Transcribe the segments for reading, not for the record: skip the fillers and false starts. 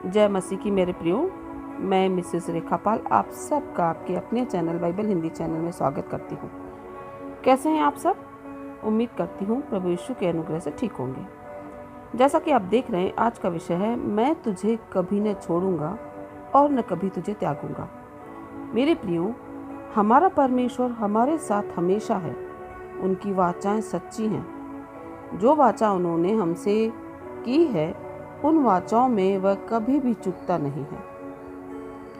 जय मसीह की मेरे प्रियो, मैं मिसेस रेखापाल आप सबका आपके अपने चैनल बाइबल हिंदी चैनल में स्वागत करती हूँ। कैसे हैं आप सब? उम्मीद करती हूँ प्रभु यीशु के अनुग्रह से ठीक होंगे। जैसा कि आप देख रहे हैं, आज का विषय है मैं तुझे कभी न छोड़ूंगा और न कभी तुझे त्यागूंगा। मेरे प्रियो, हमारा परमेश्वर हमारे साथ हमेशा है। उनकी वाचाएं सच्ची हैं। जो वाचा उन्होंने हमसे की है, उन वाचाओं में वह कभी भी चूकता नहीं है।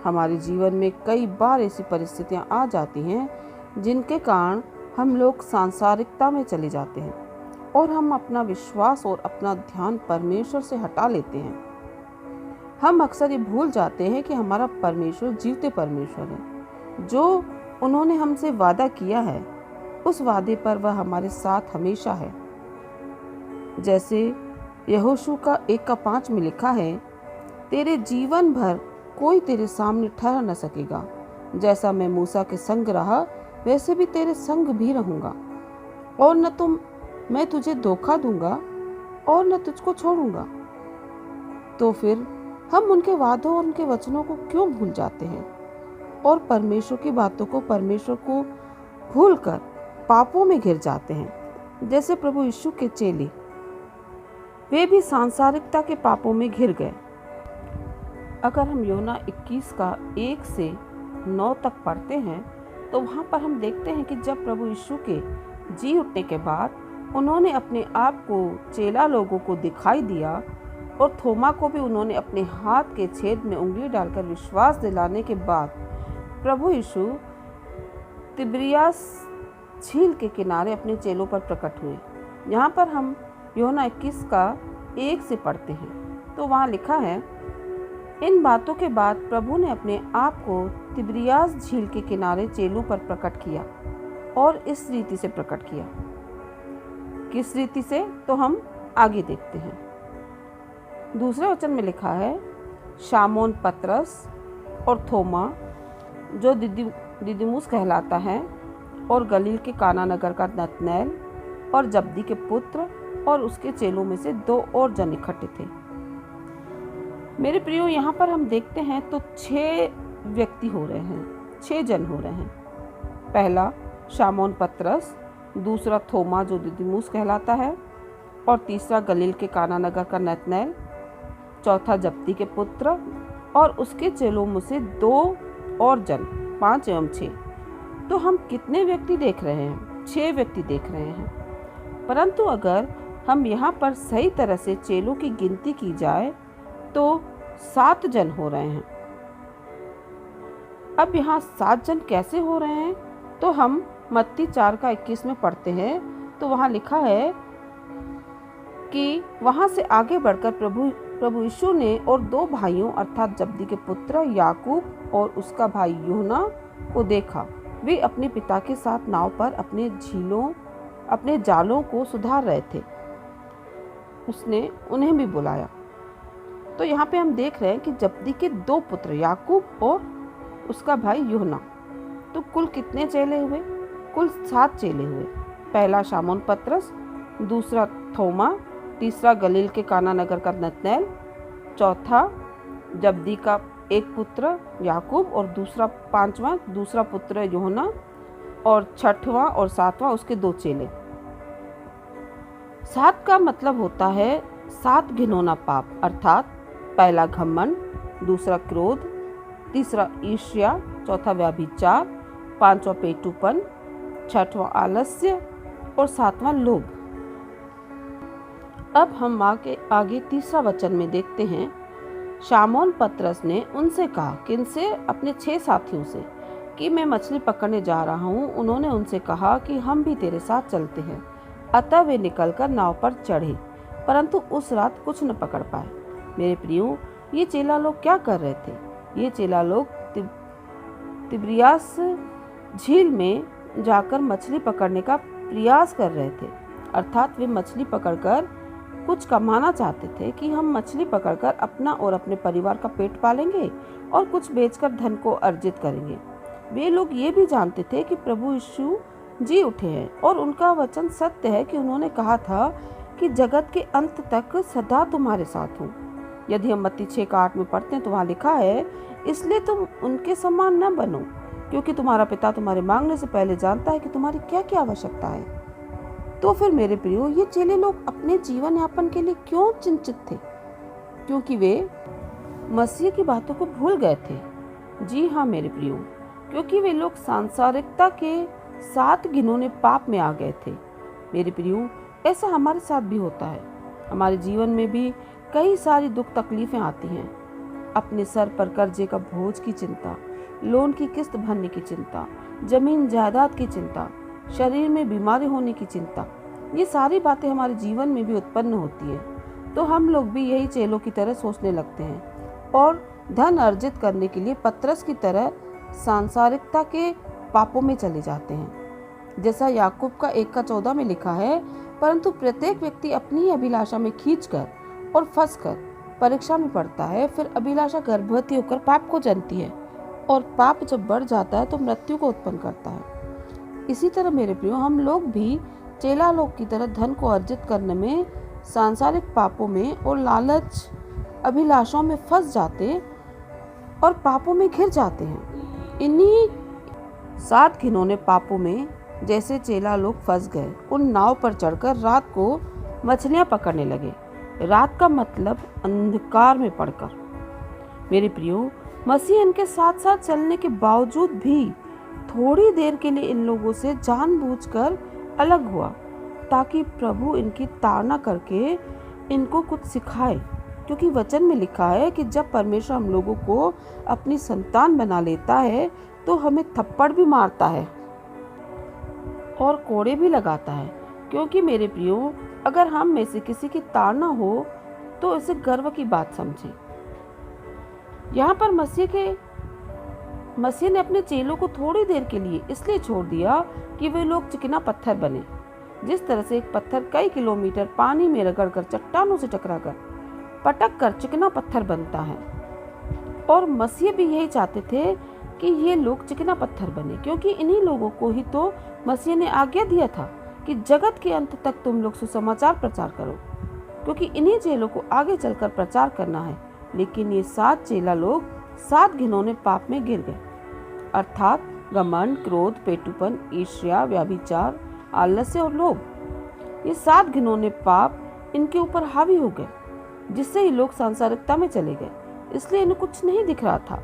हमारे जीवन में कई बार ऐसी परिस्थितियां आ जाती हैं जिनके कारण हम लोग सांसारिकता में चले जाते हैं और हम अपना विश्वास और अपना ध्यान परमेश्वर से हटा लेते हैं। हम अक्सर ये भूल जाते हैं कि हमारा परमेश्वर जीवते परमेश्वर है। जो उन्होंने हमसे वादा किया है, उस वादे पर वह हमारे साथ हमेशा है। जैसे यहोशू का 1:5 में लिखा है, तेरे जीवन भर कोई तेरे सामने ठहर न सकेगा। जैसा मैं मूसा के संग रहा, वैसे भी तेरे संग भी रहूंगा, और न मैं तुझे धोखा दूंगा और न तुझको छोड़ूंगा। तो फिर हम उनके वादों और उनके वचनों को क्यों भूल जाते हैं और परमेश्वर की बातों को, परमेश्वर को भूलकर पापों में घिर जाते हैं। जैसे प्रभु यीशु के चेले, वे भी सांसारिकता के पापों में घिर गए। अगर हम यूहन्ना 21 का 1 से 9 तक पढ़ते हैं, तो वहाँ पर हम देखते हैं कि जब प्रभु यीशु के जी उठने के बाद उन्होंने अपने आप को चेला लोगों को दिखाई दिया और थोमा को भी उन्होंने अपने हाथ के छेद में उंगली डालकर विश्वास दिलाने के बाद प्रभु यीशु तिब्रियास झील के किनारे अपने चेलों पर प्रकट हुए। यहाँ पर हम यूहन्ना 21 का 1 से पढ़ते हैं, तो वहाँ लिखा है, इन बातों के बाद प्रभु ने अपने आप को तिब्रियास झील के किनारे चेलों पर प्रकट किया और इस रीति से प्रकट किया। किस रीति से, तो हम आगे देखते हैं। दूसरे वचन में लिखा है, शामोन पतरस और थोमा जो दिदिमुस कहलाता है, और गलील के काना नगर का नतनएल और जब्दी के पुत्र और उसके चेलों में से 2 और जन इकट्ठे थे। मेरे प्रियो, यहाँ पर हम देखते हैं तो 6 व्यक्ति हो रहे हैं, 6 जन हो रहे हैं। पहला शामोन पतरस, दूसरा थोमा जो दिदिमुस कहलाता है, और तीसरा गलील के काना नगर का नतनएल, चौथा जब्दी के पुत्र और उसके चेलों में से 2 और जन, 5 एवं 6। तो हम कितने व्यक्ति देख रहे हैं? 6 व्यक्ति देख रहे हैं। परंतु अगर हम यहाँ पर सही तरह से चेलों की गिनती की जाए तो 7 जन हो रहे हैं। अब यहाँ 7 जन कैसे हो रहे हैं? तो हम मत्ती 4 का 21 में पढ़ते हैं, तो वहाँ लिखा है कि वहाँ से आगे बढ़कर प्रभु यीशु ने और 2 भाइयों अर्थात जब्दी के पुत्र याकूब और उसका भाई यूहन्ना को देखा। वे अपने पिता के साथ नाव पर अपने जालों को सुधार रहे थे। उसने उन्हें भी बुलाया। तो यहाँ पे हम देख रहे हैं कि जब्दी के 2 पुत्र याकूब और उसका भाई यूहन्ना। तो कुल कितने चेले हुए? कुल 7 चेले हुए। पहला शामोन पतरस, दूसरा थोमा, तीसरा गलील के काना नगर का नतनएल, चौथा जब्दी का 1 पुत्र याकूब और 5वां दूसरा पुत्र यूहन्ना, और 6वां और 7वां उसके 2 चेले। 7 का मतलब होता है 7 घिनौना पाप, अर्थात पहला घमंड, दूसरा क्रोध, तीसरा ईर्ष्या, चौथा व्यभिचार, 5वां पेटूपन, 6वां आलस्य और 7वां लोभ। अब हम आगे तीसरा वचन में देखते हैं। शामोन पतरस ने उनसे कहा, किनसे? अपने 6 साथियों से, कि मैं मछली पकड़ने जा रहा हूँ। उन्होंने उनसे कहा कि हम भी तेरे साथ चलते हैं। अतः वे निकलकर नाव पर चढ़े, परंतु उस रात कुछ न पकड़ पाए। मेरे प्रियो, ये चेला लोग क्या कर रहे थे? ये चेला लोग तिब्रियास झील में जाकर मछली पकड़ने का प्रयास कर रहे थे। अर्थात वे मछली पकड़कर कुछ कमाना चाहते थे कि हम मछली पकड़कर अपना और अपने परिवार का पेट पालेंगे और कुछ बेचकर धन को अर्जित करेंगे। वे लोग ये भी जानते थे कि प्रभु यीशु जी उठे हैं और उनका वचन सत्य है कि उन्होंने कहा था कि जगत के अंत तक सदा तुम्हारे साथ हूँ। यदि हम मत्ती 6:8 में पढ़ते हैं तो वहाँ लिखा है, इसलिए तुम उनके समान न बनो, क्योंकि तुम्हारा पिता तुम्हारे मांगने से पहले जानता है कि तुम्हारी क्या क्या आवश्यकता है। तो फिर मेरे प्रियो, ये चेले लोग अपने जीवन यापन के लिए क्यों चिंतित थे? क्योंकि वे मसीह की बातों को भूल गए थे। जी हाँ मेरे प्रियो, क्योंकि वे लोग सांसारिकता के 7 घिनौने पाप में आ गए थे। मेरे प्रियो, ऐसा हमारे साथ भी होता है। हमारे जीवन में भी कई सारी दुख तकलीफें आती हैं। अपने सर पर कर्जे का बोझ की चिंता, लोन की किस्त भरने की चिंता, जमीन जायदाद की चिंता, शरीर में बीमारी होने की चिंता, ये सारी बातें हमारे जीवन में भी उत्पन्न होती है। तो हम लोग भी यही चेलों की तरह सोचने लगते हैं और धन अर्जित करने के लिए पतरस की तरह सांसारिकता के पापों में चले जाते हैं। जैसा याकूब का 1:14 में लिखा है, परंतु प्रत्येक व्यक्ति अपनी अभिलाषा में खींचकर और फंसकर परीक्षा में पड़ता है। फिर अभिलाषा गर्भवती होकर पाप को जन्मती है और पाप जब बढ़ जाता है तो मृत्यु को उत्पन्न करता है। इसी तरह मेरे प्रियो, हम लोग भी चेला लोग की तरह धन को अर्जित करने में, सांसारिक पापों में और लालच अभिलाषाओं में फंस जाते और पापों में घिर जाते हैं। इन्हीं 7 घिनौने पापों में जैसे चेला लोग फंस गए, उन नाव पर चढ़कर रात को मछलियां पकड़ने लगे। रात का मतलब अंधकार में पड़कर। मेरे प्रियो, मसीह इनके साथ साथ चलने के बावजूद भी थोड़ी देर के लिए इन लोगों से जानबूझकर अलग हुआ, ताकि प्रभु इनकी ताड़ना करके इनको कुछ सिखाए। क्योंकि वचन में लिखा है कि जब परमेश्वर हम लोगों को अपनी संतान बना लेता है तो हमें थप्पड़ भी मारता है और कोड़े भी लगाता है। क्योंकि मेरे प्रियो, अगर हम में से किसी की ताड़ना हो तो इसे गर्व की बात समझें। यहाँ पर मसीह ने अपने चेलों को थोड़ी देर के लिए इसलिए छोड़ दिया कि वे लोग चिकना पत्थर बने। जिस तरह से एक पत्थर कई किलोमीटर पानी में रगड़कर चट्टानों से टकराकर पटक कर चिकना पत्थर बनता है, और मसीह भी यही चाहते थे कि ये लोग चिकना पत्थर बने। क्योंकि इन्हीं लोगों को ही तो मसीह ने आज्ञा दिया था कि जगत के अंत तक तुम लोग सुसमाचार प्रचार करो, क्योंकि इन्हीं चेलों को आगे चलकर प्रचार करना है। लेकिन ये 7 चेला लोग 7 घिनौने पाप में गिर गए, अर्थात घमंड, क्रोध, पेटुपन, ईर्ष्या, व्यभिचार, आलस्य और लोभ। ये 7 घिनौने पाप इनके ऊपर हावी हो गए, जिससे ये लोग सांसारिकता में चले गए। इसलिए इन्हें कुछ नहीं दिख रहा था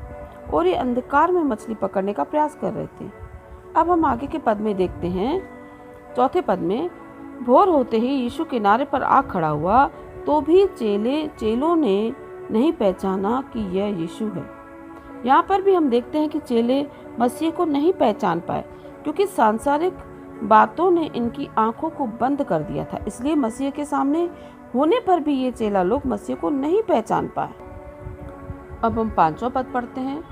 और ये अंधकार में मछली पकड़ने का प्रयास कर रहे थे। अब हम आगे के पद में देखते हैं, 4 पद में, भोर होते ही यीशु किनारे पर आ खड़ा हुआ, तो भी चेलों ने नहीं पहचाना कि यह यीशु है। यहाँ पर भी हम देखते हैं कि चेले मसीह को नहीं पहचान पाए, क्योंकि सांसारिक बातों ने इनकी आंखों को बंद कर दिया था। इसलिए मसीह के सामने होने पर भी ये चेला लोग मसीह को नहीं पहचान पाए। अब हम 5वां पद पढ़ते हैं।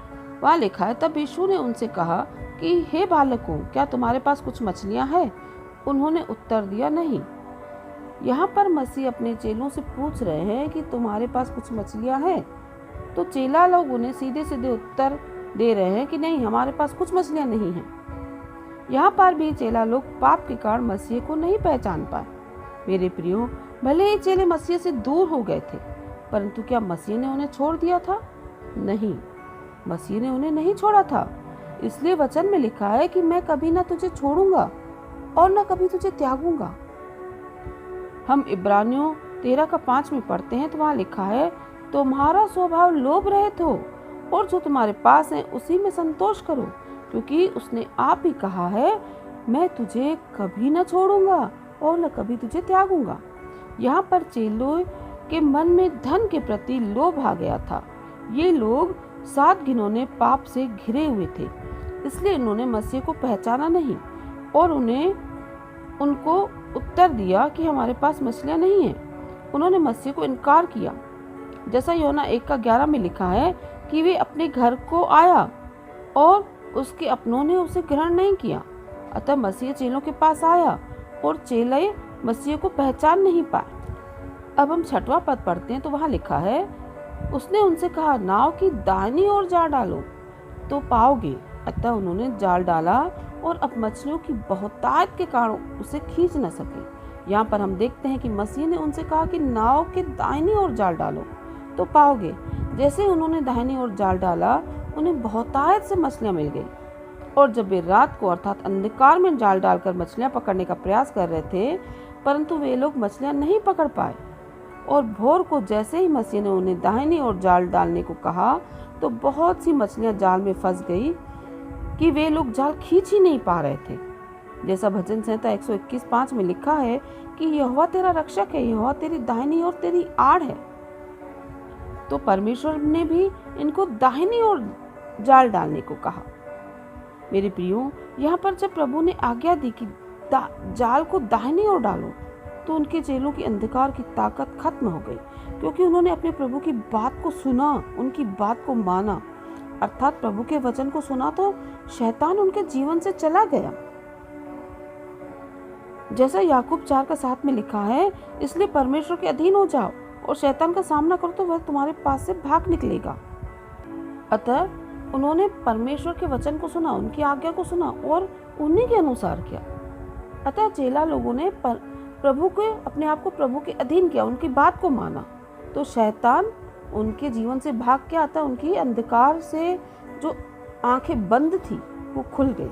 वहाँ लिखा है, तब यीशु ने उनसे कहा कि हे बालकों, क्या तुम्हारे पास कुछ मछलियाँ हैं? उन्होंने उत्तर दिया, नहीं। यहाँ पर मसीह अपने चेलों से पूछ रहे हैं कि तुम्हारे पास कुछ मछलियाँ हैं? तो चेला लोग उन्हें सीधे सीधे उत्तर दे रहे हैं कि नहीं, हमारे पास कुछ मछलियाँ नहीं हैं। यहाँ पर भी चेला लोग पाप के कारण मसीह को नहीं पहचान पाए। मेरे प्रियो, भले ही चेले मसीह से दूर हो गए थे, परंतु क्या मसीह ने उन्हें छोड़ दिया था? नहीं, मसीह ने उन्हें नहीं छोड़ा था। इसलिए वचन में लिखा है कि मैं कभी ना तुझे छोड़ूंगा और न कभी तुझे त्यागूंगा। हम इब्रानियों 13:5 में पढ़ते हैं तो वहाँ लिखा है, तुम्हारा स्वभाव लोभ रहित हो और जो तुम्हारे पास है उसी में संतोष करो, क्योंकि उसने आप ही कहा है, मैं तुझे कभी न छोड़ूंगा और न कभी तुझे त्यागूंगा। यहाँ पर चेलों के मन में धन के प्रति लोभ आ गया था। ये लोग 7 घिनौने पाप से घिरे हुए थे, इसलिए इन्होंने मसीह को पहचाना नहीं और उनको उत्तर दिया कि हमारे पास मछलियाँ नहीं हैं। उन्होंने मसीह को इनकार किया। जैसा यूहन्ना 1:11 में लिखा है कि वे अपने घर को आया और उसके अपनों ने उसे ग्रहण नहीं किया। अतः मसीह चेलों के पास आया और चेले मसीह को पहचान नहीं पाए। अब हम 6वां पद पढ़ते हैं तो वहाँ लिखा है, उसने उनसे कहा, नाव की दाहिनी ओर जाल डालो तो पाओगे। अतः उन्होंने जाल डाला और अब मछलियों की बहुतायत के कारण उसे खींच न सके। यहाँ पर हम देखते हैं कि मसीह ने उनसे कहा कि नाव के दाहिनी ओर जाल डालो, तो पाओगे। जैसे उन्होंने दाहिनी ओर जाल डाला, उन्हें बहुतायत से मछलियां मिल गई। और जब वे रात को अर्थात अंधकार में जाल डालकर मछलियां पकड़ने का प्रयास कर रहे थे, परंतु वे लोग मछलियां नहीं पकड़ पाए। और भोर को जैसे ही मसीह ने उन्हें दाहिनी ओर जाल डालने को कहा, तो बहुत सी मछलियां जाल में फंस गई कि वे लोग जाल खींच ही नहीं पा रहे थे। जैसा भजन संहिता 121:5 में लिखा है कि यहोवा तेरा रक्षक है, यहोवा तेरी दाहिनी ओर तेरी आड़ है। तो परमेश्वर ने भी इनको दाहिनी ओर जाल डालने को कहा। मेरे प्रियो, यहाँ पर जब प्रभु ने आज्ञा दी कि जाल को दाहिनी ओर डालो, तो उनके चेलों की अंधकार की ताकत खत्म हो गई, क्योंकि उन्होंने अपने प्रभु की बात को सुना, उनकी बात को माना, अर्थात प्रभु के वचन को सुना। तो शैतान उनके जीवन से चला गया। जैसा याकूब 4:7 में लिखा है, इसलिए परमेश्वर के अधीन हो जाओ और शैतान का सामना करो, तो वह तुम्हारे पास से भाग निकलेगा। अतः उन्होंने परमेश्वर के वचन को सुना, उनकी आज्ञा को सुना और उन्हीं के अनुसार किया। अतः चेला लोगों ने प्रभु के अपने आप को प्रभु के अधीन किया, उनकी बात को माना, तो शैतान उनके जीवन से भाग के आता। उनकी अंधकार से जो आंखें बंद थी वो खुल गई।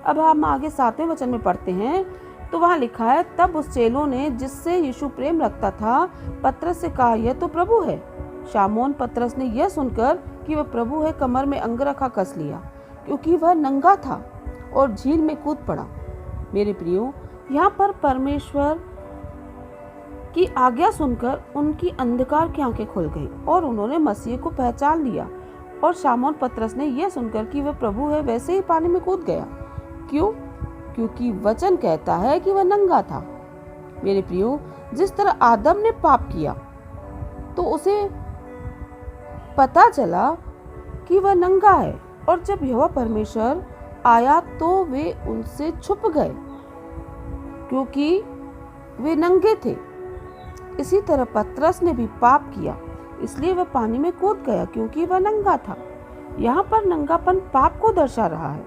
अब हम आगे 7वें वचन में पढ़ते हैं, तो वहां लिखा है, तब उस चेलों ने जिससे यीशु प्रेम रखता था पतरस से कहा, यह तो प्रभु है। शामौन पतरस ने यह सुनकर कि वह प्रभु है, कमर में अंगरखा कस लिया, क्योंकि वह नंगा था, और झील में कूद पड़ा। मेरे प्रियो, यहाँ पर परमेश्वर की आज्ञा सुनकर उनकी अंधकार की आंखें खुल गई और उन्होंने मसीह को पहचान लिया। और शामौन पतरस ने यह सुनकर कि वह प्रभु है, वैसे ही पानी में कूद गया। क्यों? क्योंकि वचन कहता है कि वह नंगा था। मेरे प्रियो, जिस तरह आदम ने पाप किया तो उसे पता चला कि वह नंगा है, और जब यहोवा परमेश्वर आया तो वे उनसे छुप गए, क्योंकि वे नंगे थे। इसी तरह पतरस ने भी पाप किया, इसलिए वह पानी में कूद गया, क्योंकि वह नंगा था। यहाँ पर नंगापन पाप को दर्शा रहा है।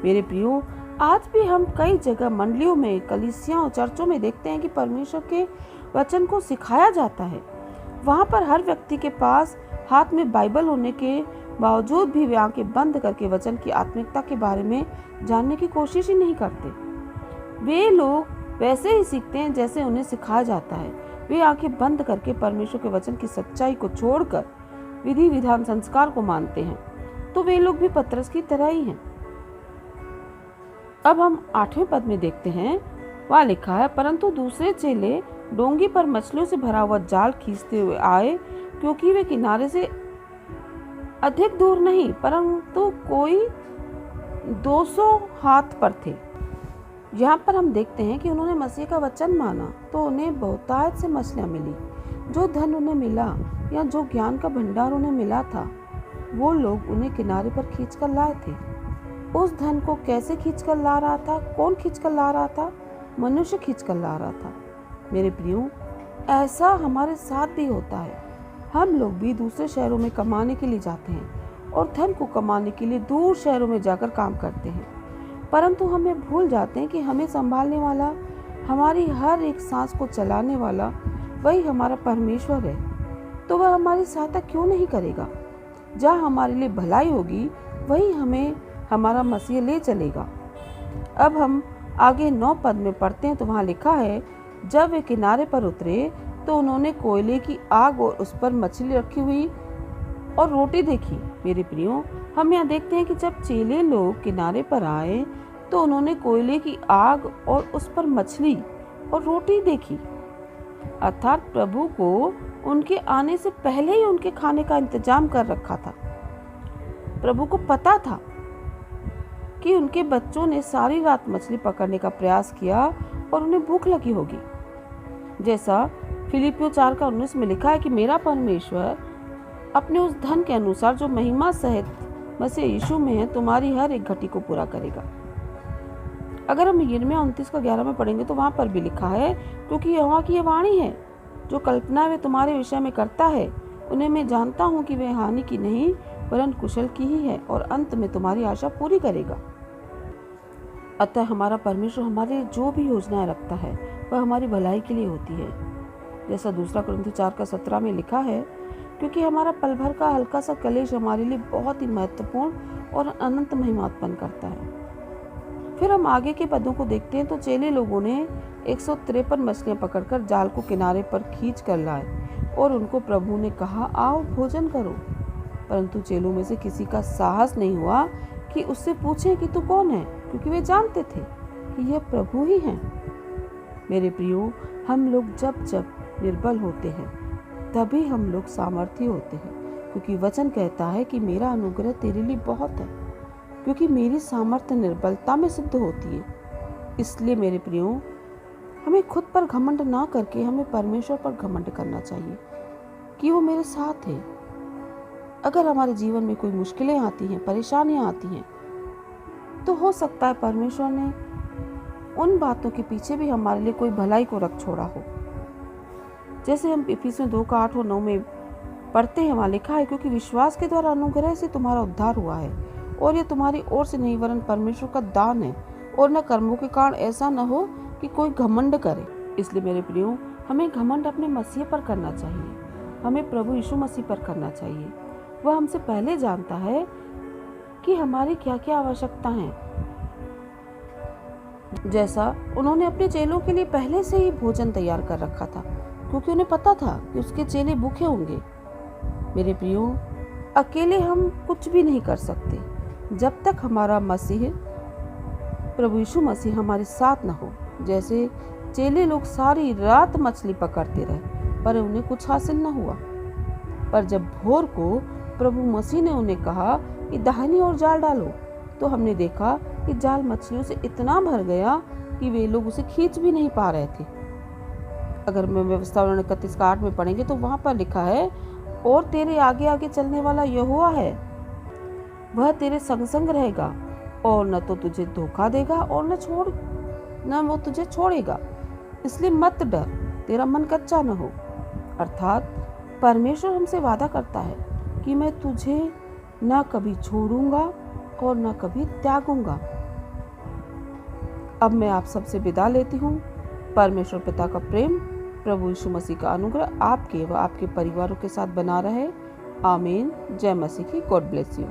मेरे प्रियो, आज भी हम कई जगह मंडलियों में, कलीसियाओं और चर्चों में देखते हैं कि परमेश्वर के वचन को सिखाया जाता है। वहाँ पर हर व्यक्ति के पास हाथ में बाइबल होने के बावजूद भी वे आंखें बंद करके वचन की आत्मिकता के बारे में जानने की कोशिश ही नहीं करते। वे लोग वैसे ही सीखते हैं जैसे उन्हें सिखाया जाता है। वे आंखें बंद करके परमेश्वर के वचन की सच्चाई को छोड़कर विधि विधान संस्कार को मानते हैं। तो वे लोग भी पतरस की तरह ही हैं। अब हम 8वें पद में देखते हैं, वहाँ लिखा है, परंतु दूसरे चेले डोंगी पर मछलियों से भरा हुआ जाल खींचते हुए आए, क्योंकि वे किनारे से अधिक दूर नहीं परंतु कोई 200 हाथ पर थे। यहाँ पर हम देखते हैं कि उन्होंने मसीह का वचन माना तो उन्हें बहुतायत से मछलियाँ मिली। जो धन उन्हें मिला या जो ज्ञान का भंडार उन्हें मिला था, वो लोग उन्हें किनारे पर खींच कर लाए थे। उस धन को कैसे खींच कर ला रहा था? कौन खींच कर ला रहा था? मनुष्य खींच कर ला रहा था। मेरे प्रियो, ऐसा हमारे साथ भी होता है। हम लोग भी दूसरे शहरों में कमाने के लिए जाते हैं और धन को कमाने के लिए दूर शहरों में जाकर काम करते हैं, परंतु हमें भूल जाते हैं कि हमें संभालने वाला, हमारी हर एक सांस को चलाने वाला वही हमारा परमेश्वर है। तो वह हमारी सहायता क्यों नहीं करेगा? जहाँ हमारे लिए भलाई होगी वही हमें हमारा मसीह ले चलेगा। अब हम आगे 9 पद में पढ़ते हैं, तो वहाँ लिखा है, जब वे किनारे पर उतरे तो उन्होंने कोयले की आग और उस पर मछली रखी हुई और रोटी देखी। मेरे प्रियो, हम यहाँ देखते हैं कि जब चेले लोग किनारे पर आए तो उन्होंने कोयले की आग और उस पर मछली और रोटी देखी, अर्थात प्रभु को उनके आने से पहले ही उनके खाने का इंतजाम कर रखा था। प्रभु को पता था कि उनके बच्चों ने सारी रात मछली पकड़ने का प्रयास किया और उन्हें भूख लगी होगी। जैसा फिलिपियों 4:19 में लिखा है कि मेरा परमेश्वर अपने उस धन के अनुसार जो महिमा सहित मसीह यीशु में है तुम्हारी हर एक घटी को पूरा करेगा। अगर हम यिर्मयाह 29:11 में पढ़ेंगे तो वहाँ पर भी लिखा है, क्योंकि यहोवा की यह वाणी है, जो कल्पना वे तुम्हारे विषय में करता है उन्हें मैं जानता हूँ कि वे हानि की नहीं परंतु कुशल की ही है, और अंत में तुम्हारी आशा पूरी करेगा। अतः हमारा परमेश्वर हमारे जो भी योजनाएं रखता है वह हमारी भलाई के लिए होती है। जैसा 2 कुरिन्थियों 4:17 में लिखा है, क्योंकि हमारा पल भर का हल्का सा कलेश हमारे लिए बहुत ही महत्वपूर्ण और अनंत महिमा उत्पन्न करता है। फिर हम आगे के पदों को देखते हैं तो चेले लोगों ने 153 मछलियां पकड़कर जाल को किनारे पर खींच कर लाए और उनको प्रभु ने कहा, आओ भोजन करो। परंतु चेलों में से किसी का साहस नहीं हुआ कि उससे पूछें कि तू कौन है, क्योंकि वे जानते थे कि यह प्रभु ही हैं। मेरे प्रियो, हम लोग जब जब निर्बल होते हैं तभी हम लोग सामर्थी होते हैं, क्योंकि वचन कहता है कि मेरा अनुग्रह तेरे लिए बहुत है, क्योंकि मेरी सामर्थ्य निर्बलता में सिद्ध होती है। इसलिए मेरे प्रियो, हमें खुद पर घमंड ना करके हमें परमेश्वर पर घमंड करना चाहिए कि वो मेरे साथ है। अगर हमारे जीवन में कोई मुश्किलें आती हैं, परेशानियां आती हैं, तो हो सकता है परमेश्वर ने उन बातों के पीछे भी हमारे लिए कोई भलाई को रख छोड़ा हो। जैसे हम इफिसियों 2:8 और 9 में पढ़ते हैं, वहाँ लिखा है, क्योंकि विश्वास के द्वारा अनुग्रह से तुम्हारा उद्धार हुआ है, और ये तुम्हारी ओर से नहीं वरन परमेश्वर का दान है, और न कर्मों के कारण ऐसा न हो कि कोई घमंड करे। इसलिए मेरे प्रियो, हमें घमंड अपने मसीह पर करना चाहिए, हमें प्रभु यीशु मसीह पर करना चाहिए। वह हमसे पहले जानता है कि हमारी क्या क्या आवश्यकता है। जैसा उन्होंने अपने चेलों के लिए पहले से ही भोजन तैयार कर रखा था, क्योंकि उन्हें पता था कि उसके चेले भूखे होंगे। मेरे प्रियो, अकेले हम कुछ भी नहीं कर सकते जब तक हमारा मसीह प्रभु यीशु मसीह हमारे साथ न हो। जैसे चेले लोग सारी रात मछली पकड़ते रहे पर उन्हें कुछ हासिल न हुआ, पर जब भोर को प्रभु मसीह ने उन्हें कहा कि दाहिनी ओर जाल डालो, तो हमने देखा कि जाल मछलियों से इतना भर गया कि वे लोग उसे खींच भी नहीं पा रहे थे। अगर मैं व्यवस्था 31:8 में पढ़ेंगे तो वहां पर लिखा है, और तेरे आगे आगे चलने वाला यहोवा है, वह तेरे संग संग रहेगा, और न तो तुझे धोखा देगा और न वो तुझे छोड़ेगा। इसलिए मत डर, तेरा मन कच्चा न हो। अर्थात परमेश्वर हमसे वादा करता है कि मैं तुझे न कभी छोड़ूंगा और न कभी त्यागूंगा। अब मैं आप सबसे विदा लेती हूँ। परमेश्वर पिता का प्रेम, प्रभु यीशु मसीह का अनुग्रह आपके व आपके परिवारों के साथ बना रहे। आमीन। जय मसीह की। God bless you.